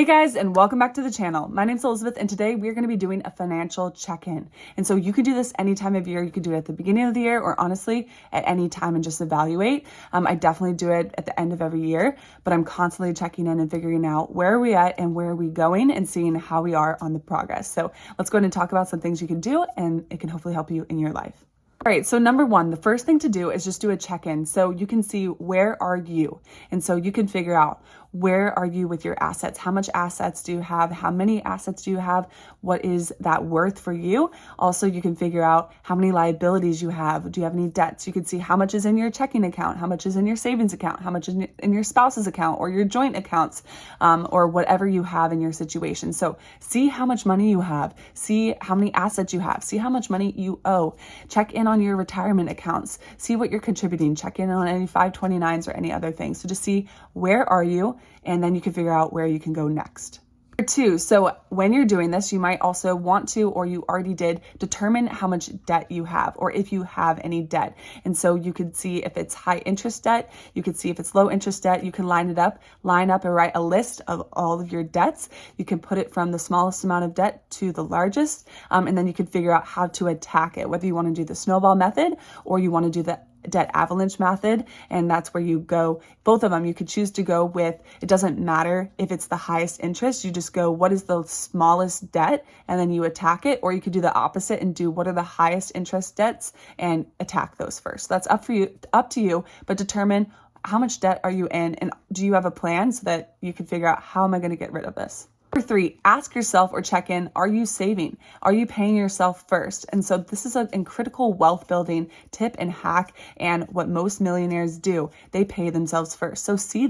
Hey guys, and welcome back to the channel. My name's Elizabeth, and today we're going to be doing a financial check-in. And so you can do this any time of year. You could do it at the beginning of the year or honestly at any time and just evaluate. I definitely do it at the end of every year, but I'm constantly checking in and figuring out where are we at and where are we going and seeing how we are on the progress. So let's go ahead and talk about some things you can do, and it can hopefully help you in your life. All right, so number one, the first thing to do is just do a check-in so you can see where are you. And so you can figure out where are you with your assets? How much assets do you have? How many assets do you have? What is that worth for you? Also, you can figure out how many liabilities you have. Do you have any debts? You can see how much is in your checking account, how much is in your savings account, how much is in your spouse's account or your joint accounts, or whatever you have in your situation. So see how much money you have, see how many assets you have, see how much money you owe. Check in on your retirement accounts, see what you're contributing, check in on any 529s or any other things. So just see where are you, and then you can figure out where you can go next. Number two, so when you're doing this, you might also want to, or you already did, determine how much debt you have or if you have any debt. And so you could see if it's high interest debt, you could see if it's low interest debt, you can line up and write a list of all of your debts. You can put it from the smallest amount of debt to the largest, and then you can figure out how to attack it, whether you want to do the snowball method or you want to do the debt avalanche method. And that's where you go, both of them, you could choose to go with, it doesn't matter if it's the highest interest, you just go, what is the smallest debt? And then you attack it. Or you could do the opposite and do what are the highest interest debts and attack those first. That's up to you, but determine how much debt are you in and do you have a plan so that you can figure out how am I going to get rid of this? Number three, ask yourself or check in, are you saving? Are you paying yourself first? And so this is a critical wealth building tip and hack, and what most millionaires do, they pay themselves first. So see,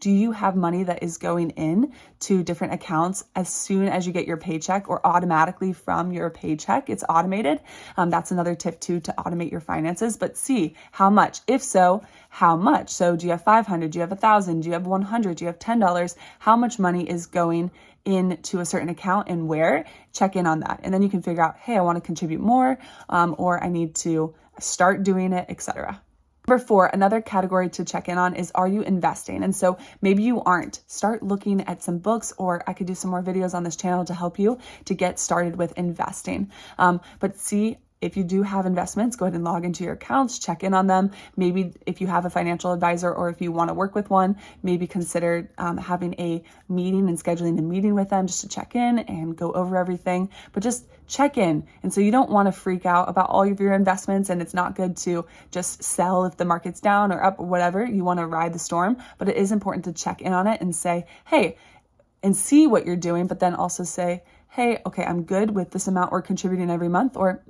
do you have money that is going in to different accounts as soon as you get your paycheck or automatically from your paycheck? It's automated. That's another tip too, to automate your finances, but see how much. If so, how much? So do you have 500? Do you have 1,000? Do you have 100? Do you have $10? How much money is going into a certain account and where? Check in on that. And then you can figure out, hey, I want to contribute more, or I need to start doing it, etc. Number four, another category to check in on is, are you investing? And so maybe you aren't. Start looking at some books, or I could do some more videos on this channel to help you to get started with investing. But see, if you do have investments, go ahead and log into your accounts, check in on them. Maybe if you have a financial advisor or if you want to work with one, maybe consider having a meeting and scheduling a meeting with them just to check in and go over everything. But just check in. And so you don't want to freak out about all of your investments, and it's not good to just sell if the market's down or up or whatever. You want to ride the storm, but it is important to check in on it and say, hey, and see what you're doing, but then also say, hey, okay, I'm good with this amount we're contributing every month, or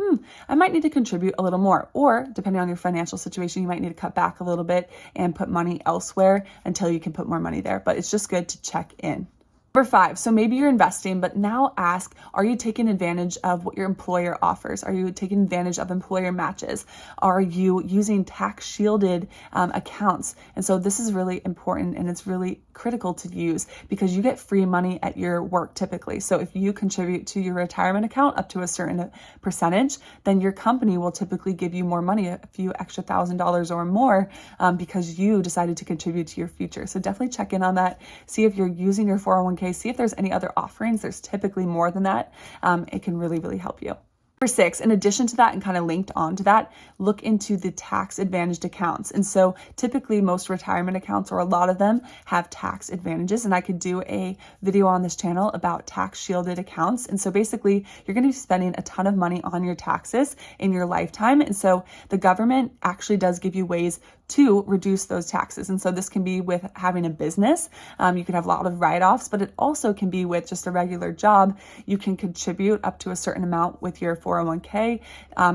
I might need to contribute a little more. Or depending on your financial situation, you might need to cut back a little bit and put money elsewhere until you can put more money there. But it's just good to check in. Number five, so maybe you're investing, but now ask, are you taking advantage of what your employer offers? Are you taking advantage of employer matches? Are you using tax shielded accounts? And so this is really important, and it's really critical to use because you get free money at your work typically. So if you contribute to your retirement account up to a certain percentage, then your company will typically give you more money, a few extra $1,000 or more, because you decided to contribute to your future. So definitely check in on that. See if you're using your 401k. See if there's any other offerings. There's typically more than that. It can really, really help you. Number six, in addition to that and kind of linked on to that, look into the tax advantaged accounts. And so typically most retirement accounts, or a lot of them, have tax advantages. And I could do a video on this channel about tax shielded accounts. And so basically you're going to be spending a ton of money on your taxes in your lifetime. And so the government actually does give you ways to reduce those taxes. And so this can be with having a business. You can have a lot of write-offs, but it also can be with just a regular job. You can contribute up to a certain amount with your 401k.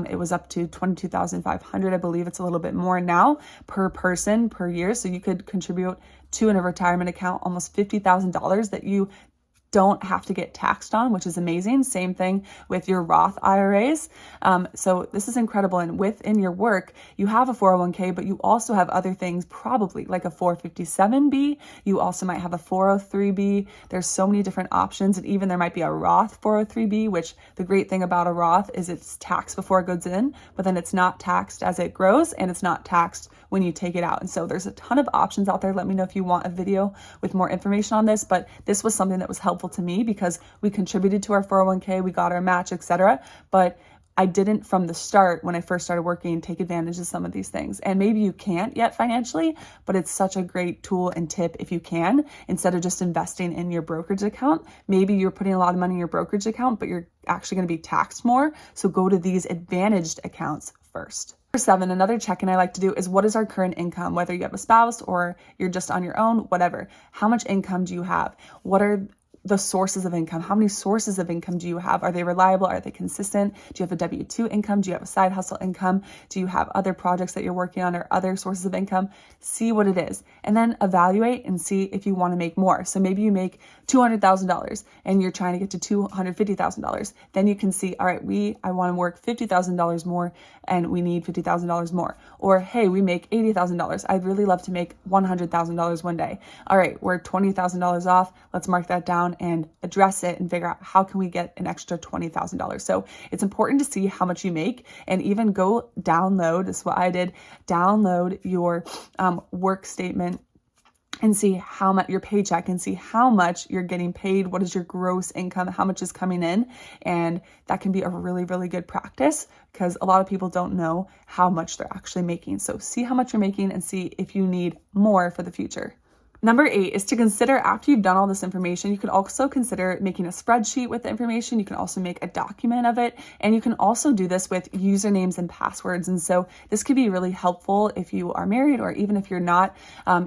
It was up to $22,500. I believe it's a little bit more now per person per year. So you could contribute to in a retirement account almost $50,000 that you don't have to get taxed on, which is amazing. Same thing with your Roth IRAs. So this is incredible. And within your work, you have a 401k, but you also have other things, probably like a 457b. You also might have a 403b. There's so many different options. And even there might be a Roth 403b, which the great thing about a Roth is it's taxed before it goes in, but then it's not taxed as it grows, and it's not taxed when you take it out. And so there's a ton of options out there. Let me know if you want a video with more information on this, but this was something that was helpful to me because we contributed to our 401k, we got our match, etc. But I didn't from the start, when I first started working, take advantage of some of these things. And maybe you can't yet financially, but it's such a great tool and tip if you can, instead of just investing in your brokerage account. Maybe you're putting a lot of money in your brokerage account, but you're actually going to be taxed more. So go to these advantaged accounts first. Number 7, another check-in I like to do is, what is our current income? Whether you have a spouse or you're just on your own, whatever. How much income do you have? What are the sources of income? How many sources of income do you have? Are they reliable? Are they consistent? Do you have a W-2 income? Do you have a side hustle income? Do you have other projects that you're working on or other sources of income? See what it is, and then evaluate and see if you want to make more. So maybe you make $200,000 and you're trying to get to $250,000. Then you can see, all right, I want to work $50,000 more and we need $50,000 more. Or, hey, we make $80,000. I'd really love to make $100,000 one day. All right, we're $20,000 off. Let's mark that down and address it and figure out how can we get an extra $20,000. So it's important to see how much you make, and even go download, this is what I did, download your work statement and see how much your paycheck, and see how much you're getting paid. What is your gross income? How much is coming in? And that can be a really, really good practice because a lot of people don't know how much they're actually making. So see how much you're making and see if you need more for the future. Number 8 is to consider, after you've done all this information, you can also consider making a spreadsheet with the information. You can also make a document of it, and you can also do this with usernames and passwords. And so this could be really helpful if you are married, or even if you're not.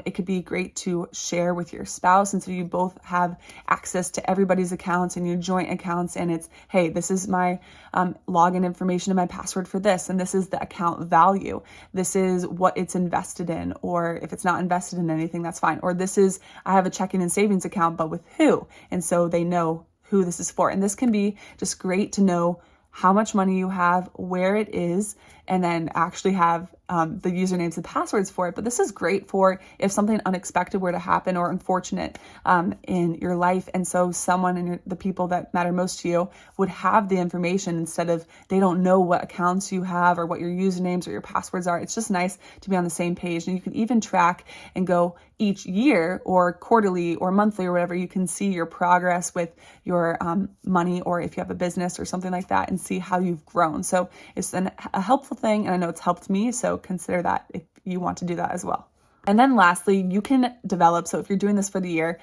It could be great to share with your spouse, and so you both have access to everybody's accounts and your joint accounts, and it's, hey, this is my login information and my password for this, and this is the account value. This is what it's invested in, or if it's not invested in anything, that's fine. Or this is, I have a checking and savings account, but with who? And so they know who this is for. And this can be just great to know how much money you have, where it is, and then actually have the usernames and passwords for it. But this is great for if something unexpected were to happen or unfortunate in your life. And so someone in the people that matter most to you would have the information, instead of they don't know what accounts you have or what your usernames or your passwords are. It's just nice to be on the same page. And you can even track and go each year or quarterly or monthly or whatever. You can see your progress with your money, or if you have a business or something like that, and see how you've grown. So it's a helpful thing, and I know it's helped me, so consider that if you want to do that as well. And then lastly, you can develop, so if you're doing this for the year,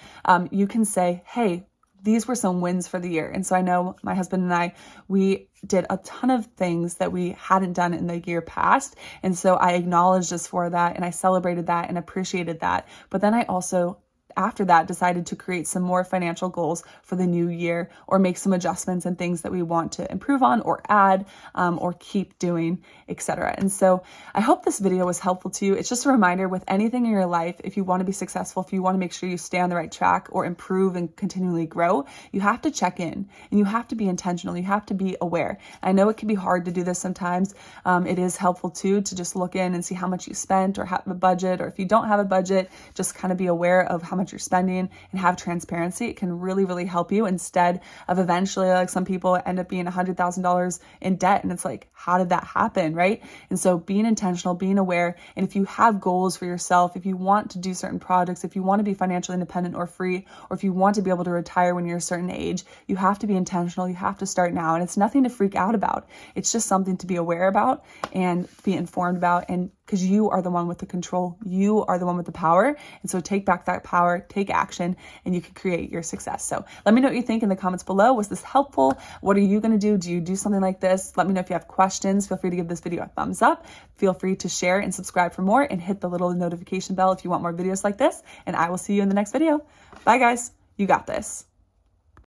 you can say, hey, these were some wins for the year. And so I know my husband and I, we did a ton of things that we hadn't done in the year past. And so I acknowledged us for that, and I celebrated that and appreciated that. But then I also, after that, decided to create some more financial goals for the new year, or make some adjustments and things that we want to improve on or add or keep doing, etc. And so I hope this video was helpful to you. It's just a reminder, with anything in your life, if you want to be successful, if you want to make sure you stay on the right track or improve and continually grow, you have to check in and you have to be intentional. You have to be aware. I know it can be hard to do this sometimes. It is helpful too to just look in and see how much you spent, or have a budget, or if you don't have a budget, just kind of be aware of how much you're spending and have transparency. It can really, really help you, instead of eventually, like some people end up being $100,000 in debt. And it's like, how did that happen? Right? And so being intentional, being aware. And if you have goals for yourself, if you want to do certain projects, if you want to be financially independent or free, or if you want to be able to retire when you're a certain age, you have to be intentional. You have to start now. And it's nothing to freak out about. It's just something to be aware about and be informed about. And because you are the one with the control, you are the one with the power. And so take back that power, take action, and you can create your success. So let me know what you think in the comments below. Was this helpful? What are you going to do? Do you do something like this? Let me know if you have questions. Feel free to give this video a thumbs up. Feel free to share and subscribe for more, and hit the little notification bell if you want more videos like this. And I will see you in the next video. Bye guys. You got this.